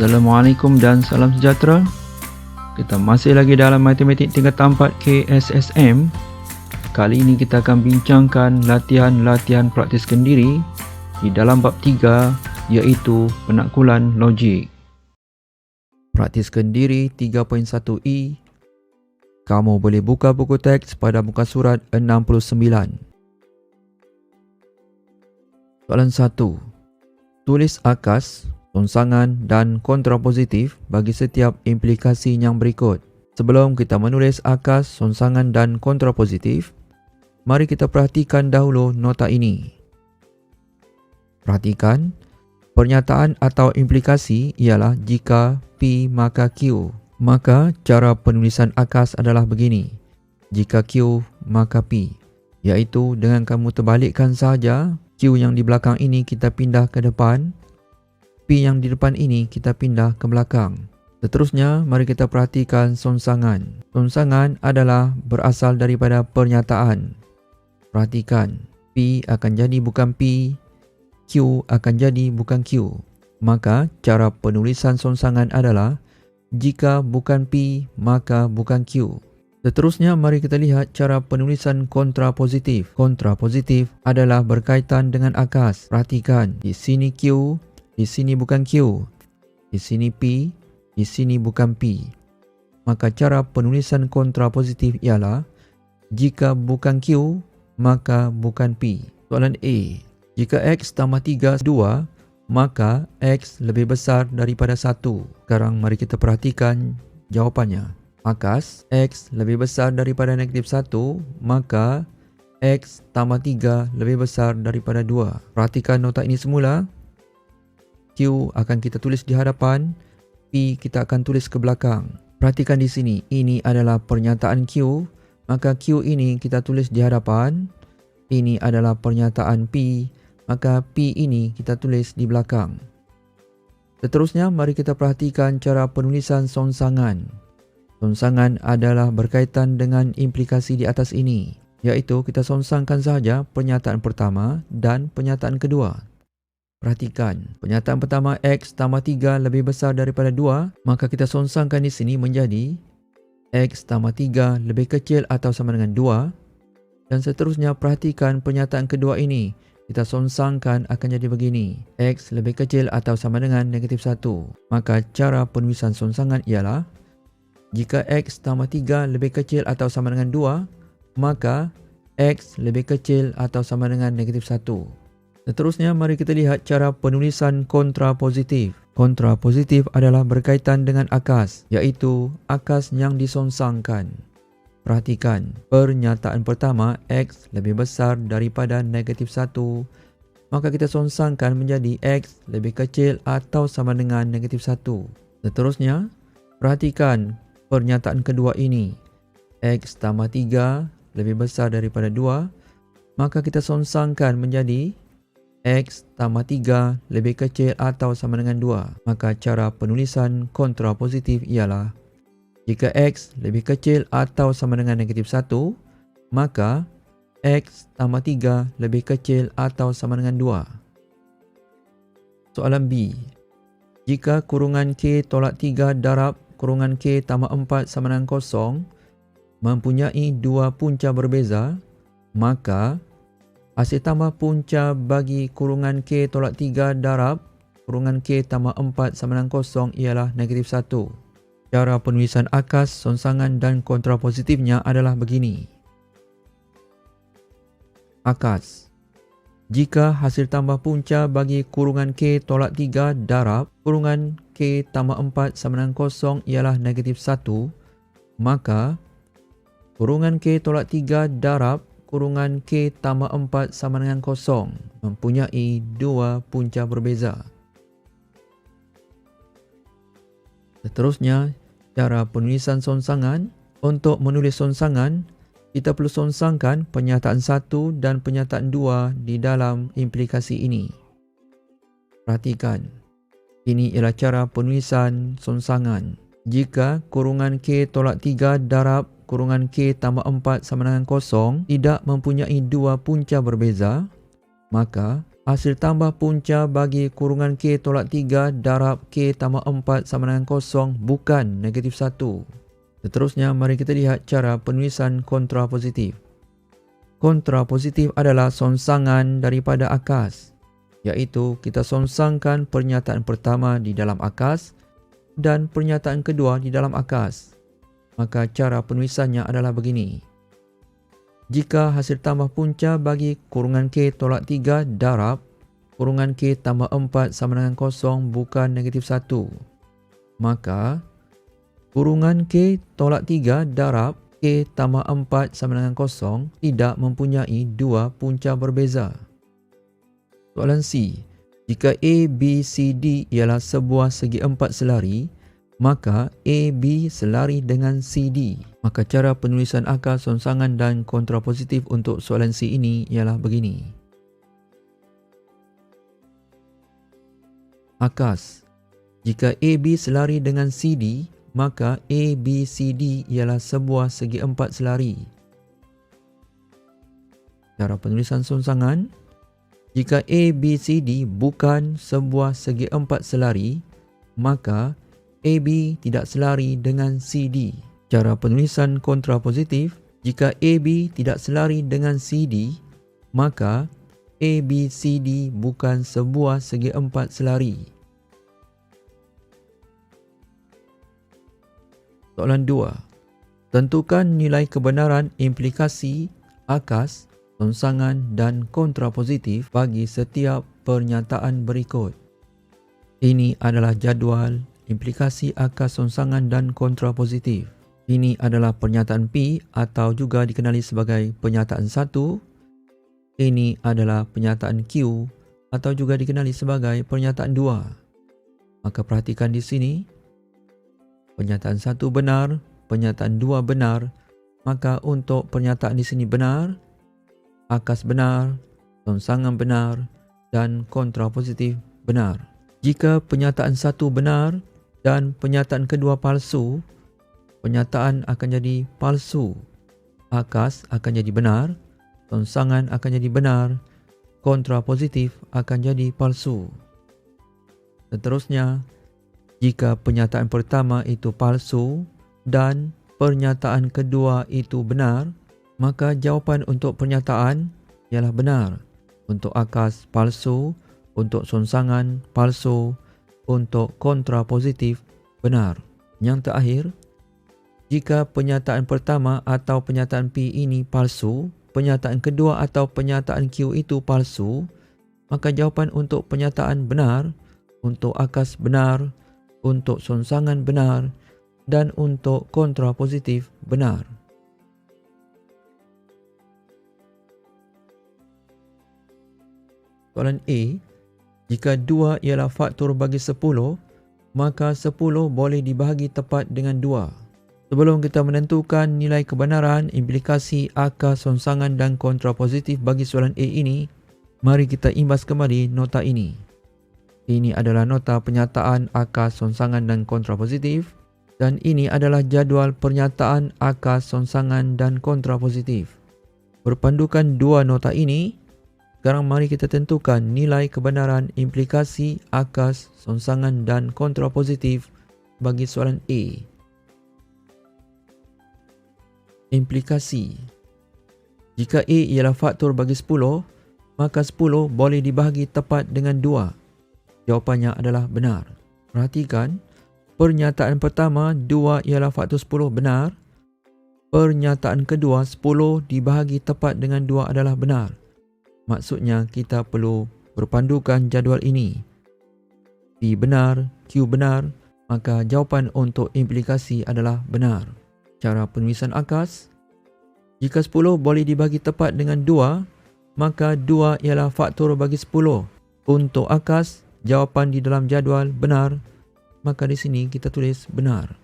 Assalamualaikum dan salam sejahtera. Kita masih lagi dalam matematik tingkatan 4 KSSM. Kali ini kita akan bincangkan latihan-latihan praktiskan diri di dalam bab 3 iaitu penaklukan logik. Praktiskan diri 3.1e. Kamu boleh buka buku teks pada muka surat 69. Soalan 1. Tulis akas, songsangan dan kontrapositif bagi setiap implikasi yang berikut. Sebelum kita menulis akas, songsangan dan kontrapositif, mari kita perhatikan dahulu nota ini. Perhatikan, pernyataan atau implikasi ialah jika P maka Q. Maka cara penulisan akas adalah begini. Jika Q maka P, iaitu dengan kamu terbalikkan sahaja, Q yang di belakang ini kita pindah ke depan, P yang di depan ini kita pindah ke belakang. Seterusnya, mari kita perhatikan songsangan. Songsangan adalah berasal daripada pernyataan. Perhatikan, P akan jadi bukan P, Q akan jadi bukan Q. Maka, cara penulisan songsangan adalah jika bukan P, maka bukan Q. Seterusnya, mari kita lihat cara penulisan kontrapositif. Kontrapositif adalah berkaitan dengan akas. Perhatikan, di sini Q, di sini bukan Q, di sini P, di sini bukan P. Maka cara penulisan kontrapositif ialah jika bukan Q, maka bukan P. Soalan A. Jika X tambah 3 2, maka X lebih besar daripada 1. Sekarang mari kita perhatikan jawapannya. Akas X lebih besar daripada negatif 1, maka X tambah 3 lebih besar daripada 2. Perhatikan nota ini semula. Q akan kita tulis di hadapan, P kita akan tulis ke belakang. Perhatikan di sini, ini adalah pernyataan Q, maka Q ini kita tulis di hadapan. Ini adalah pernyataan P, maka P ini kita tulis di belakang. Seterusnya, mari kita perhatikan cara penulisan songsangan. Songsangan adalah berkaitan dengan implikasi di atas ini, iaitu kita songsangkan sahaja pernyataan pertama dan pernyataan kedua. Perhatikan, pernyataan pertama X tambah 3 lebih besar daripada 2, maka kita songsangkan di sini menjadi X tambah 3 lebih kecil atau sama dengan 2. Dan seterusnya perhatikan pernyataan kedua ini, kita songsangkan akan jadi begini, X lebih kecil atau sama dengan negatif 1. Maka cara penulisan songsangan ialah jika X tambah 3 lebih kecil atau sama dengan 2, maka X lebih kecil atau sama dengan negatif 1. Seterusnya, mari kita lihat cara penulisan kontrapositif. Kontrapositif adalah berkaitan dengan akas, iaitu akas yang disongsangkan. Perhatikan, pernyataan pertama X lebih besar daripada negatif 1, maka kita songsangkan menjadi X lebih kecil atau sama dengan negatif 1. Seterusnya, perhatikan pernyataan kedua ini, X tambah 3 lebih besar daripada 2, maka kita songsangkan menjadi X tambah 3 lebih kecil atau sama dengan 2. Maka cara penulisan kontrapositif ialah jika X lebih kecil atau sama dengan negatif 1, maka X tambah 3 lebih kecil atau sama dengan 2. Soalan B. Jika kurungan K tolak 3 darab kurungan K tambah 4 sama dengan 0 mempunyai dua punca berbeza, maka hasil tambah punca bagi kurungan K tolak 3 darab kurungan K tambah 4 sama dengan 0 ialah negatif 1. Cara penulisan akas, songsangan dan kontrapositifnya adalah begini. Akas. Jika hasil tambah punca bagi kurungan K tolak 3 darab kurungan K tambah 4 sama dengan 0 ialah negatif 1, maka kurungan K tolak 3 darab kurungan K tambah 4 sama dengan 0 mempunyai dua punca berbeza. Seterusnya, cara penulisan songsangan. Untuk menulis songsangan, kita perlu songsangkan pernyataan 1 dan pernyataan 2 di dalam implikasi ini. Perhatikan, ini ialah cara penulisan songsangan. Jika kurungan K tolak 3 darab kurungan K tambah 4 sama dengan 0 tidak mempunyai dua punca berbeza, maka Hasil tambah punca bagi kurungan K tolak 3 darab K tambah 4 sama dengan kosong bukan negatif 1. Seterusnya, mari kita lihat cara penulisan kontrapositif. Kontrapositif adalah songsangan daripada akas, iaitu kita songsangkan pernyataan pertama di dalam akas dan pernyataan kedua di dalam akas. Maka cara penulisannya adalah begini. Jika hasil tambah punca bagi kurungan K tolak 3 darab kurungan K tambah 4 sama dengan kosong bukan negatif 1, maka kurungan K tolak 3 darab K tambah 4 sama dengan kosong tidak mempunyai dua punca berbeza. Soalan C. Jika A, B, C, D ialah sebuah segi empat selari, maka A, B selari dengan C, D. Maka cara penulisan akas, songsangan dan kontrapositif untuk soalan C ini ialah begini. Akas. Jika A, B selari dengan C, D, maka A, B, C, D ialah sebuah segi empat selari. Cara penulisan songsangan. Jika A, B, C, D bukan sebuah segi empat selari, maka AB tidak selari dengan CD. Cara penulisan kontrapositif. Jika AB tidak selari dengan CD, maka ABCD bukan sebuah segi empat selari. Soalan 2. Tentukan nilai kebenaran implikasi, akas, songsangan dan kontrapositif bagi setiap pernyataan berikut. Ini adalah jadual implikasi, akas, songsangan dan kontrapositif. Ini adalah pernyataan P atau juga dikenali sebagai pernyataan 1. Ini adalah pernyataan Q atau juga dikenali sebagai pernyataan 2. Maka perhatikan di sini. Pernyataan 1 benar, pernyataan 2 benar. Maka untuk pernyataan di sini benar, akas benar, songsangan benar dan kontrapositif benar. Jika pernyataan 1 benar dan pernyataan kedua palsu, pernyataan akan jadi palsu. Akas akan jadi benar, songsangan akan jadi benar, kontrapositif akan jadi palsu. Seterusnya, jika pernyataan pertama itu palsu dan pernyataan kedua itu benar, maka jawapan untuk pernyataan ialah benar. Untuk akas palsu, untuk songsangan palsu, untuk kontrapositif benar. Yang terakhir, jika pernyataan pertama atau pernyataan P ini palsu, pernyataan kedua atau pernyataan Q itu palsu, maka jawapan untuk pernyataan benar, untuk akas benar, untuk songsangan benar dan untuk kontrapositif benar. Soalan A. Jika 2 ialah faktor bagi 10, maka 10 boleh dibahagi tepat dengan 2. Sebelum kita menentukan nilai kebenaran, implikasi, akas, songsangan dan kontrapositif bagi soalan A ini, mari kita imbas kembali nota ini. Ini adalah nota pernyataan, akas, songsangan dan kontrapositif. Dan ini adalah jadual pernyataan, akas, songsangan dan kontrapositif. Berpandukan dua nota ini, sekarang mari kita tentukan nilai kebenaran implikasi, akas, songsangan dan kontrapositif bagi soalan A. Implikasi. Jika A ialah faktor bagi 10, maka 10 boleh dibahagi tepat dengan 2. Jawapannya adalah benar. Perhatikan, pernyataan pertama 2 ialah faktor 10 benar. Pernyataan kedua 10 dibahagi tepat dengan 2 adalah benar. Maksudnya kita perlu berpandukan jadual ini. P benar, Q benar, maka jawapan untuk implikasi adalah benar. Cara penulisan akas. Jika 10 boleh dibagi tepat dengan 2, maka 2 ialah faktor bagi 10. Untuk akas, jawapan di dalam jadual benar, maka di sini kita tulis benar.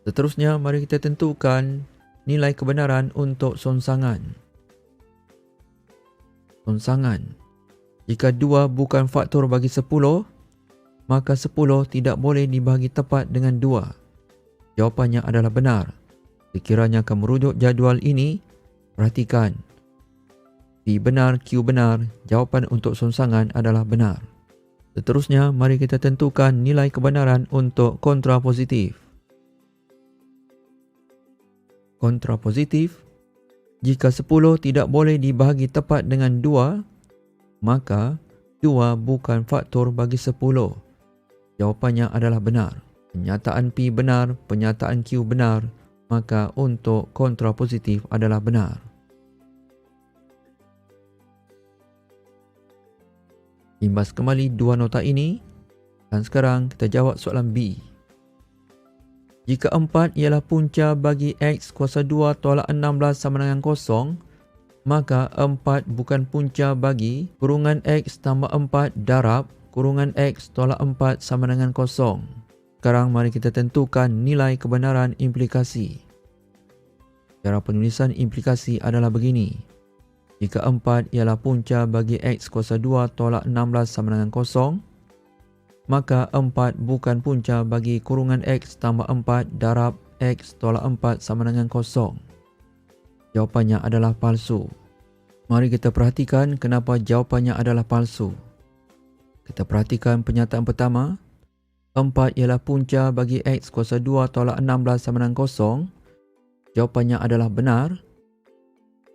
Seterusnya, mari kita tentukan nilai kebenaran untuk songsangan. Songsangan. Jika 2 bukan faktor bagi 10, maka 10 tidak boleh dibagi tepat dengan 2. Jawapannya adalah benar. Sekiranya kamu merujuk jadual ini, perhatikan. P benar, Q benar. Jawapan untuk songsangan adalah benar. Seterusnya, mari kita tentukan nilai kebenaran untuk kontrapositif. Kontrapositif, jika 10 tidak boleh dibahagi tepat dengan 2, maka 2 bukan faktor bagi 10. Jawapannya adalah benar. Penyataan P benar, penyataan Q benar, maka untuk kontrapositif adalah benar. Imbas kembali dua nota ini dan sekarang kita jawab soalan B. Jika 4 ialah punca bagi X kuasa 2 tolak 16 sama dengan 0, maka 4 bukan punca bagi kurungan X tambah 4 darab kurungan X tolak 4 sama dengan 0. Sekarang mari kita tentukan nilai kebenaran implikasi. Cara penulisan implikasi adalah begini. Jika 4 ialah punca bagi X kuasa 2 tolak 16 sama dengan 0, maka 4 bukan punca bagi kurungan X tambah 4 darab X tolak 4 sama dengan 0. Jawapannya adalah palsu. Mari kita perhatikan kenapa jawapannya adalah palsu. Kita perhatikan pernyataan pertama. 4 ialah punca bagi X kuasa 2 tolak 16 sama dengan 0. Jawapannya adalah benar.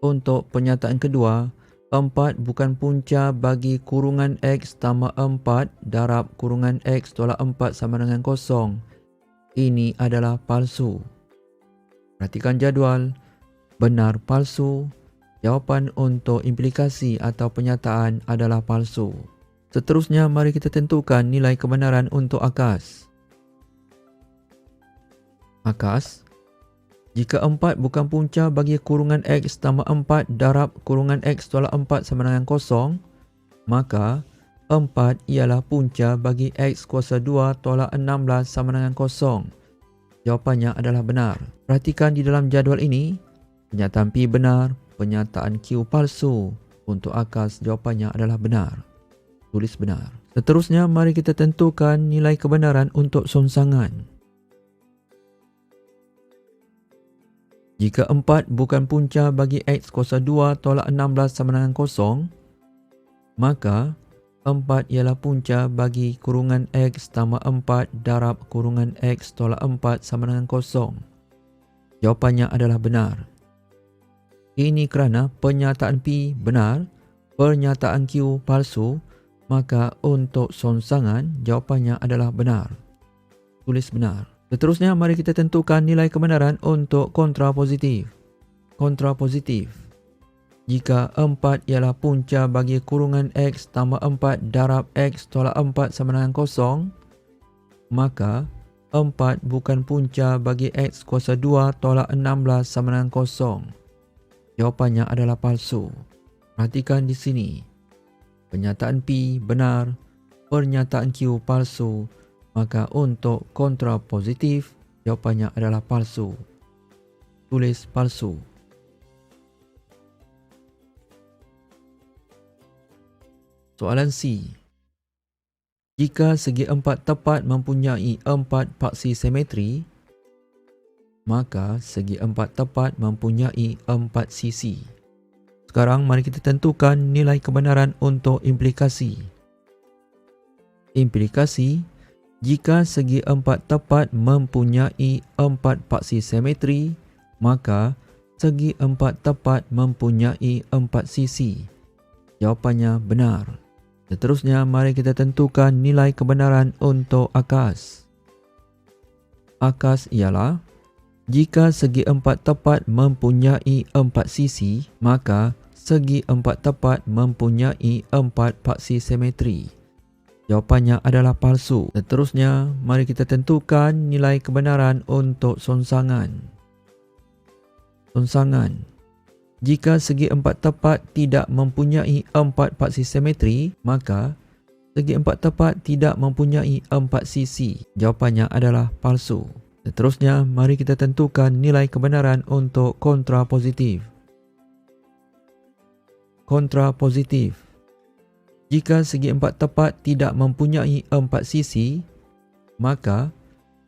Untuk pernyataan kedua, 4 bukan punca bagi kurungan X tambah 4 darab kurungan X tolak 4 sama dengan 0. Ini adalah palsu. Perhatikan jadual. Benar, palsu. Jawapan untuk implikasi atau pernyataan adalah palsu. Seterusnya, mari kita tentukan nilai kebenaran untuk akas. Akas. Jika 4 bukan punca bagi kurungan X tambah 4 darab kurungan X tolak 4 sama dengan 0, maka 4 ialah punca bagi X kuasa 2 tolak 16 sama dengan 0. Jawapannya adalah benar. Perhatikan di dalam jadual ini, pernyataan P benar, pernyataan Q palsu. Untuk akas, jawapannya adalah benar. Tulis benar. Seterusnya, mari kita tentukan nilai kebenaran untuk songsangan. Jika 4 bukan punca bagi X kuasa 2 tolak 16 sama dengan 0, maka 4 ialah punca bagi kurungan X tambah 4 darab kurungan X tolak 4 sama dengan 0. Jawapannya adalah benar. Ini kerana pernyataan P benar, pernyataan Q palsu, maka untuk songsangan jawapannya adalah benar. Tulis benar. Seterusnya, mari kita tentukan nilai kebenaran untuk kontrapositif. Kontrapositif. Jika 4 ialah punca bagi kurungan X tambah 4 darab X tolak 4 sama dengan 0, maka 4 bukan punca bagi X kuasa 2 tolak 16 sama dengan 0. Jawapannya adalah palsu. Perhatikan di sini. Pernyataan P benar, pernyataan Q palsu. Maka untuk kontrapositif, jawapannya adalah palsu. Tulis palsu. Soalan C. Jika segi 4 tepat mempunyai 4 paksi simetri, maka segi 4 tepat mempunyai 4 sisi. Sekarang mari kita tentukan nilai kebenaran untuk implikasi. Implikasi. Jika segi 4 tepat mempunyai 4 paksi simetri, maka segi 4 tepat mempunyai 4 sisi. Jawapannya benar. Seterusnya, mari kita tentukan nilai kebenaran untuk akas. Akas ialah, jika segi 4 tepat mempunyai 4 sisi, maka segi 4 tepat mempunyai 4 paksi simetri. Jawapannya adalah palsu. Seterusnya, mari kita tentukan nilai kebenaran untuk songsangan. Songsangan. Jika segi 4 tepat tidak mempunyai 4 paksi simetri, maka segi 4 tepat tidak mempunyai 4 sisi. Jawapannya adalah palsu. Seterusnya, mari kita tentukan nilai kebenaran untuk kontrapositif. Kontrapositif. Jika segi 4 tepat tidak mempunyai 4 sisi, maka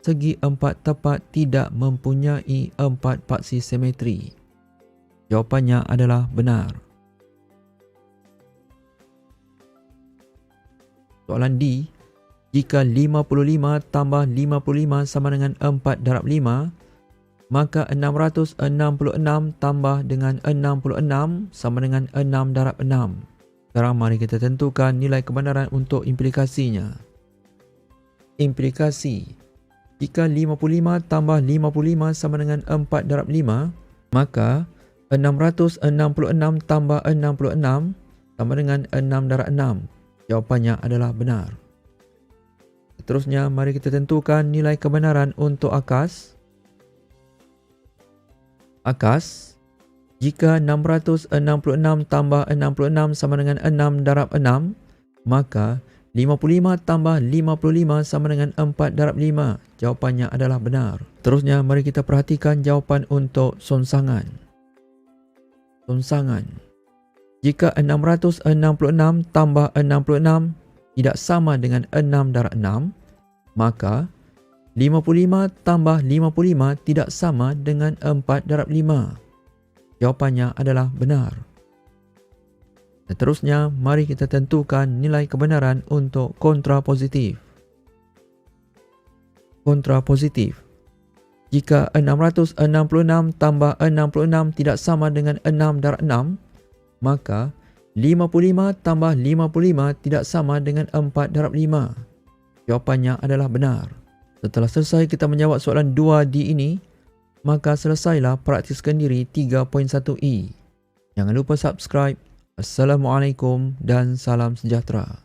segi 4 tepat tidak mempunyai 4 paksi simetri. Jawapannya adalah benar. Soalan D. Jika 55 tambah 55 sama dengan 4 darab 5, maka 666 tambah dengan 66 sama dengan 6 darab 6. Sekarang mari kita tentukan nilai kebenaran untuk implikasinya. Implikasi. Jika 55 tambah 55 sama dengan 4 darab 5, maka 666 tambah 66 sama dengan 6 darab 6. Jawapannya adalah benar. Seterusnya, mari kita tentukan nilai kebenaran untuk akas. Akas. Jika 666 tambah 66 sama dengan 6 darab 6, maka 55 tambah 55 sama dengan 4 darab 5. Jawapannya adalah benar. Terusnya, mari kita perhatikan jawapan untuk songsangan. Songsangan. Jika 666 tambah 66 tidak sama dengan 6 darab 6, maka 55 tambah 55 tidak sama dengan 4 darab 5. Jawapannya adalah benar. Seterusnya, mari kita tentukan nilai kebenaran untuk kontrapositif. Kontrapositif. Jika 666 tambah 66 tidak sama dengan 6 darab 6, maka 55 tambah 55 tidak sama dengan 4 darab 5. Jawapannya adalah benar. Setelah selesai kita menjawab soalan 2D ini, maka selesailah praktiskan diri 3.1e. Jangan lupa subscribe. Assalamualaikum dan salam sejahtera.